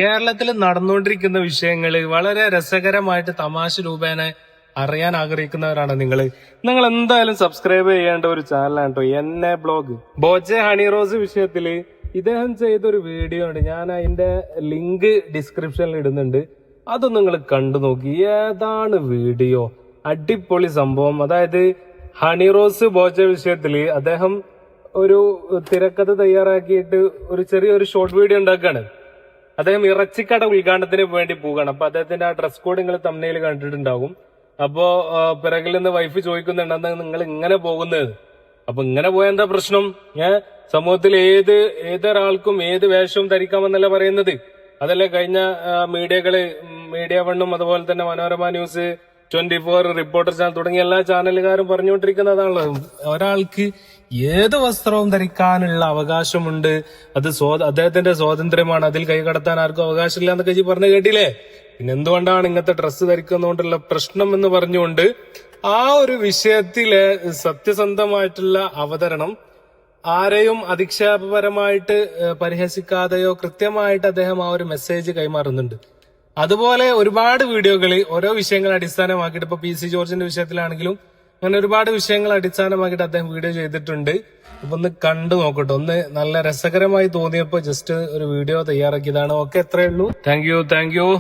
കേരളത്തിൽ നടന്നുകൊണ്ടിരിക്കുന്ന വിഷയങ്ങൾ വളരെ രസകരമായിട്ട് തമാശ രൂപേണ അറിയാൻ ആഗ്രഹിക്കുന്നവരാണ് നിങ്ങൾ എന്തായാലും സബ്സ്ക്രൈബ് ചെയ്യേണ്ട ഒരു ചാനലാണ് കേട്ടോ എന്നെ ബ്ലോഗ്. ബോജെ ഹണി റോസ് വിഷയത്തില് ഇദ്ദേഹം ചെയ്തൊരു വീഡിയോ ഉണ്ട്, ഞാൻ അതിന്റെ ലിങ്ക് ഡിസ്ക്രിപ്ഷനിൽ ഇടുന്നുണ്ട്. അത് നിങ്ങൾ കണ്ടു നോക്കി. ഏതാണ് വീഡിയോ, അടിപൊളി സംഭവം. അതായത് ഹണി റോസ് ബോജെ വിഷയത്തില് അദ്ദേഹം ഒരു തിരക്കഥ തയ്യാറാക്കിയിട്ട് ഒരു ചെറിയൊരു ഷോർട്ട് വീഡിയോ ഉണ്ടാക്കുകയാണ്. അദ്ദേഹം ഇറച്ചിക്കട ഉദ്ഘാടനത്തിന് വേണ്ടി പോവുകയാണ്. അപ്പൊ അദ്ദേഹത്തിന്റെ ആ ഡ്രസ് കോഡ് നിങ്ങൾ തമ്മിൽ കണ്ടിട്ടുണ്ടാകും. അപ്പോ പിറകിൽ നിന്ന് വൈഫ് ചോദിക്കുന്നുണ്ട്, നിങ്ങൾ ഇങ്ങനെ പോകുന്നത്? അപ്പൊ ഇങ്ങനെ പോയ എന്താ പ്രശ്നം? സമൂഹത്തിൽ ഏതൊരാൾക്കും ഏത് വേഷവും ധരിക്കാമെന്നല്ല പറയുന്നത്. അതല്ലേ കഴിഞ്ഞ മീഡിയ വണ്ണും അതുപോലെ തന്നെ മനോരമ ന്യൂസ്, 24 റിപ്പോർട്ടർ ചാനൽ തുടങ്ങിയ എല്ലാ ചാനലുകാരും പറഞ്ഞുകൊണ്ടിരിക്കുന്നതാണല്ലോ, ഒരാൾക്ക് ഏത് വസ്ത്രവും ധരിക്കാനുള്ള അവകാശമുണ്ട്, അത് അദ്ദേഹത്തിന്റെ സ്വാതന്ത്ര്യമാണ്, അതിൽ കൈകടത്താൻ ആർക്കും അവകാശമില്ല എന്നൊക്കെ പറഞ്ഞു കേട്ടില്ലേ? പിന്നെ എന്തുകൊണ്ടാണ് ഇങ്ങനത്തെ ഡ്രസ്സ് ധരിക്കുന്നതുകൊണ്ടുള്ള പ്രശ്നം എന്ന് പറഞ്ഞുകൊണ്ട് ആ ഒരു വിഷയത്തിലെ സത്യസന്ധമായിട്ടുള്ള അവതരണം ആരെയും അധിക്ഷേപപരമായിട്ട് പരിഹസിക്കാതെയോ കൃത്യമായിട്ട് അദ്ദേഹം ആ ഒരു മെസ്സേജ് കൈമാറുന്നുണ്ട്. അതുപോലെ ഒരുപാട് വീഡിയോകൾ ഓരോ വിഷയങ്ങൾ അടിസ്ഥാനമാക്കിയിട്ട്, ഇപ്പൊ PC ജോർജിന്റെ വിഷയത്തിലാണെങ്കിലും അങ്ങനെ ഒരുപാട് വിഷയങ്ങൾ അടിസ്ഥാനമാക്കിയിട്ട് അദ്ദേഹം വീഡിയോ ചെയ്തിട്ടുണ്ട്. അപ്പൊ ഒന്ന് കണ്ടു നോക്കട്ടെ. ഒന്ന് നല്ല രസകരമായി തോന്നിയപ്പോ ജസ്റ്റ് ഒരു വീഡിയോ തയ്യാറാക്കിയതാണ്. ഓക്കെ, എത്രയേ ഉള്ളൂ. Thank you.